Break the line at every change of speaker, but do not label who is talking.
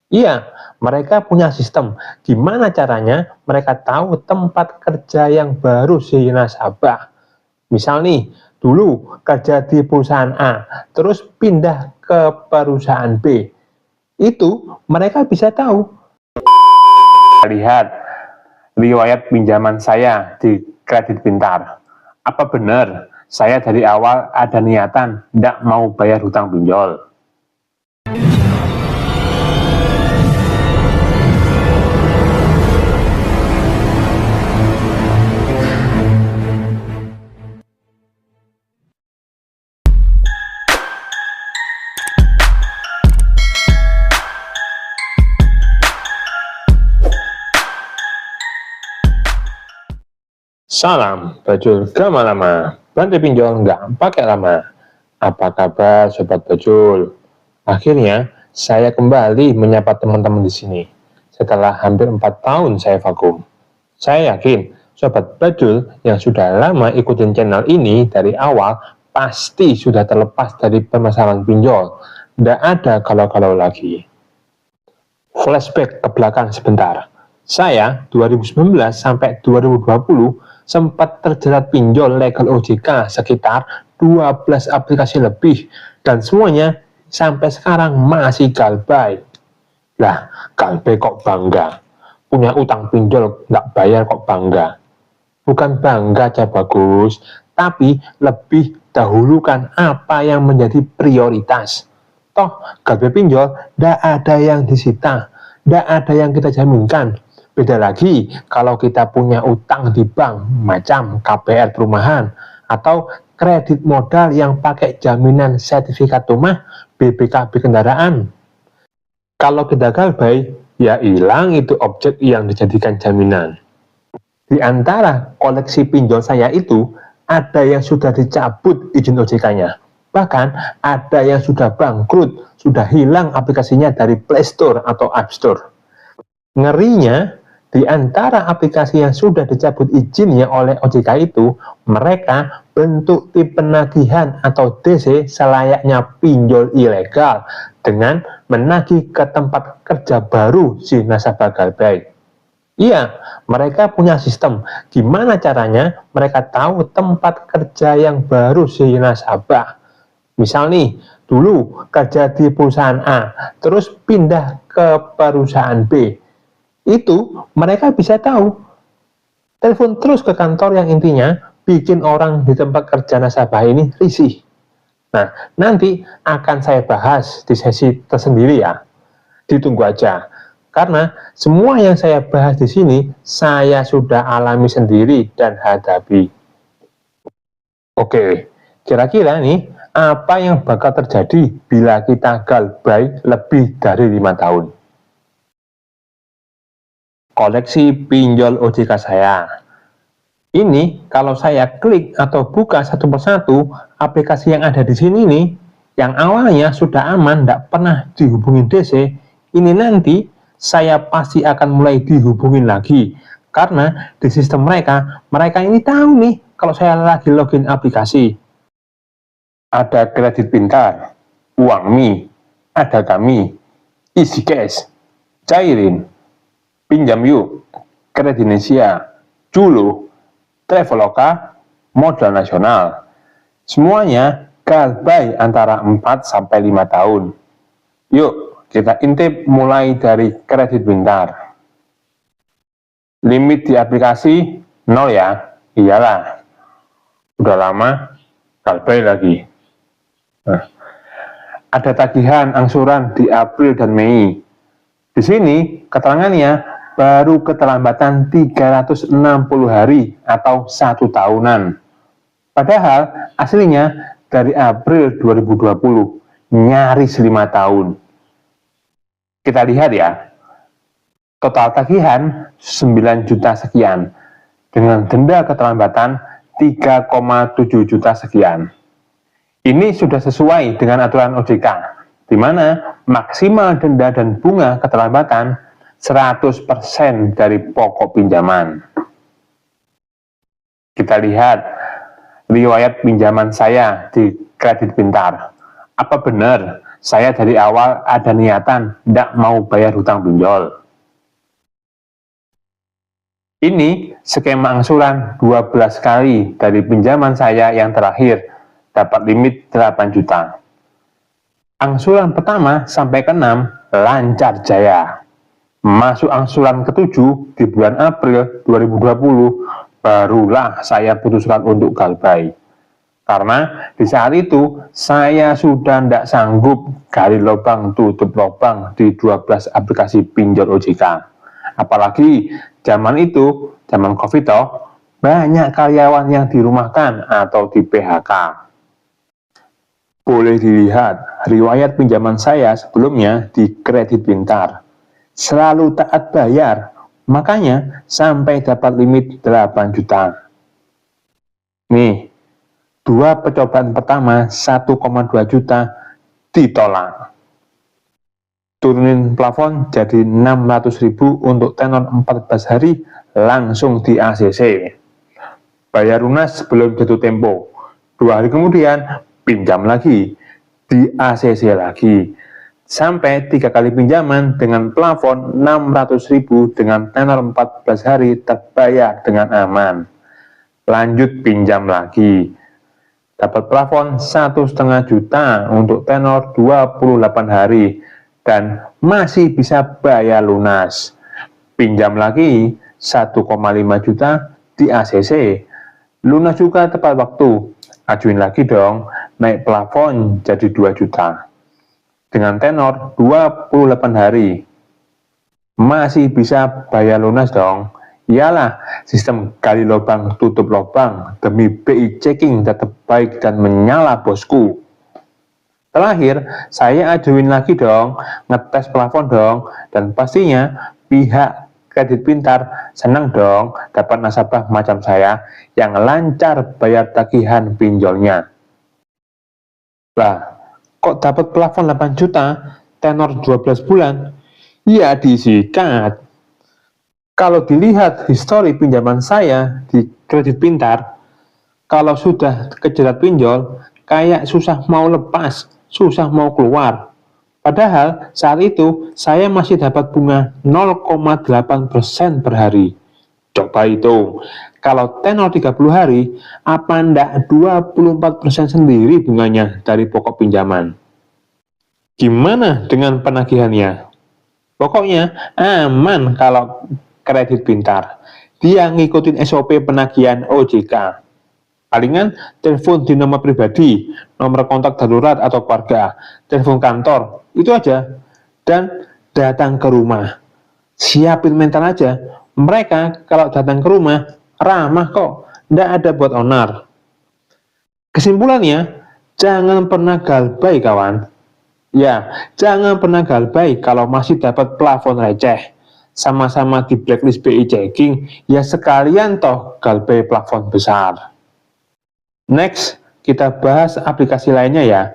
Iya, mereka punya sistem. Gimana caranya mereka tahu tempat kerja yang baru si nasabah? Misal nih, dulu kerja di perusahaan A, terus pindah ke perusahaan B. Itu mereka bisa tahu. Lihat riwayat pinjaman saya di Kredit Pintar. Apa benar saya dari awal ada niatan tidak mau bayar hutang pinjol? Salam, Bajul gama lama, bantu pinjol nggak pakai lama. Apa kabar Sobat Bajul? Akhirnya, saya kembali menyapa teman-teman di sini. Setelah hampir 4 tahun saya vakum. Saya yakin, Sobat Bajul yang sudah lama ikutin channel ini dari awal, pasti sudah terlepas dari permasalahan pinjol. Nggak ada kalau-kalau lagi. Flashback ke belakang sebentar. Saya 2019 sampai 2020 sempat terjerat pinjol legal OJK sekitar 12 aplikasi lebih dan semuanya sampai sekarang masih galbay. Lah, galbay kok bangga? Punya utang pinjol nggak bayar kok bangga? Bukan bangga aja bagus, tapi lebih dahulukan apa yang menjadi prioritas. Toh, galbay pinjol nggak ada yang disita, nggak ada yang kita jaminkan. Beda lagi kalau kita punya utang di bank macam KPR perumahan atau kredit modal yang pakai jaminan sertifikat rumah BPKB kendaraan. Kalau kita galbay, ya hilang itu objek yang dijadikan jaminan. Di antara koleksi pinjol saya itu, ada yang sudah dicabut izin OJK-nya. Bahkan ada yang sudah bangkrut, sudah hilang aplikasinya dari Play Store atau App Store. Ngerinya, di antara aplikasi yang sudah dicabut izinnya oleh OJK itu, mereka bentuk tip penagihan atau DC selayaknya pinjol ilegal dengan menagih ke tempat kerja baru si nasabah galbay. Iya, mereka punya sistem. Gimana caranya mereka tahu tempat kerja yang baru si nasabah? Misal nih, dulu kerja di perusahaan A, terus pindah ke perusahaan B. Itu mereka bisa tahu. Telepon terus ke kantor yang intinya bikin orang di tempat kerja nasabah ini risih. Nah, nanti akan saya bahas di sesi tersendiri ya. Ditunggu aja. Karena semua yang saya bahas di sini saya sudah alami sendiri dan hadapi. Oke, kira-kira nih apa yang bakal terjadi bila kita galbay lebih dari 5 tahun? Koleksi pinjol OJK saya. Ini kalau saya klik atau buka satu persatu aplikasi yang ada di sini nih, yang awalnya sudah aman, tidak pernah dihubungin DC, ini nanti saya pasti akan mulai dihubungin lagi. Karena di sistem mereka ini tahu nih kalau saya lagi login aplikasi. Ada Kredit Pintar, Uangmi, ada kami, Easy Cash, Cairin, Pinjam Yuk, Kredinesia, Julu, Traveloka, Modal Nasional. Semuanya galbay antara 4-5 tahun. Yuk, kita intip mulai dari Kredit Pintar. Limit di aplikasi 0 ya? Iyalah. Udah lama, galbay lagi. Nah, ada tagihan angsuran di April dan Mei. Di sini keterangannya baru keterlambatan 360 hari atau 1 tahunan. Padahal aslinya dari April 2020, nyaris 5 tahun. Kita lihat ya, total tagihan 9 juta sekian, dengan denda keterlambatan 3,7 juta sekian. Ini sudah sesuai dengan aturan OJK, di mana maksimal denda dan bunga keterlambatan 100% dari pokok pinjaman. Kita lihat riwayat pinjaman saya di Kredit Pintar. Apa benar Saya dari awal ada niatan tidak mau bayar hutang pinjol. Ini skema angsuran 12 kali dari pinjaman saya yang terakhir, dapat limit 8 juta. Angsuran pertama sampai ke-6 lancar jaya. Masuk angsuran ke-7 di bulan April 2020, barulah saya putuskan untuk galbay. Karena di saat itu saya sudah tidak sanggup gali lubang tutup lubang di 12 aplikasi pinjol OJK. Apalagi zaman itu, zaman COVID banyak karyawan yang dirumahkan atau di PHK. Boleh dilihat riwayat pinjaman saya sebelumnya di Kredit Pintar. Selalu taat bayar, makanya sampai dapat limit 8 juta. Nih, 2 percobaan pertama 1,2 juta ditolak. Turunin plafon jadi 600.000 untuk tenor 14 hari langsung di ACC. Bayar lunas sebelum jatuh tempo. 2 hari kemudian pinjam lagi di ACC lagi. Sampai 3 kali pinjaman dengan plafon 600.000 dengan tenor 14 hari terbayar dengan aman. Lanjut pinjam lagi. Dapat plafon 1,5 juta untuk tenor 28 hari. Dan masih bisa bayar lunas. Pinjam lagi 1,5 juta di ACC. Lunas juga tepat waktu. Ajuin lagi dong, naik plafon jadi 2 juta. Dengan tenor 28 hari. Masih bisa bayar lunas dong. Iyalah, sistem gali lubang tutup lubang demi BI checking tetap baik dan menyala bosku. Terakhir, saya ajuin lagi dong, ngetes plafon dong, dan pastinya pihak Kredit Pintar senang dong dapat nasabah macam saya yang lancar bayar tagihan pinjolnya. Lah, kok dapat plafon 8 juta, tenor 12 bulan? Ya disikat. Kalau dilihat histori pinjaman saya di Kredit Pintar, kalau sudah kejerat pinjol, kayak susah mau lepas, susah mau keluar. Padahal saat itu saya masih dapat bunga 0,8% per hari. Coba hitung, kalau tenor 30 hari, apa ndak 24% sendiri bunganya dari pokok pinjaman? Gimana dengan penagihannya? Pokoknya aman kalau Kredit Pintar. Dia ngikutin SOP penagihan OJK. Palingan telepon di nomor pribadi, nomor kontak darurat atau keluarga, telepon kantor, itu aja. Dan datang ke rumah. Siapin mental aja. Mereka kalau datang ke rumah, ramah kok. Nggak ada buat onar. Kesimpulannya, jangan pernah galbay kawan. Ya, jangan pernah galbay kalau masih dapat plafon receh. Sama-sama di blacklist BI checking, ya sekalian toh galbay plafon besar. Next, kita bahas aplikasi lainnya ya.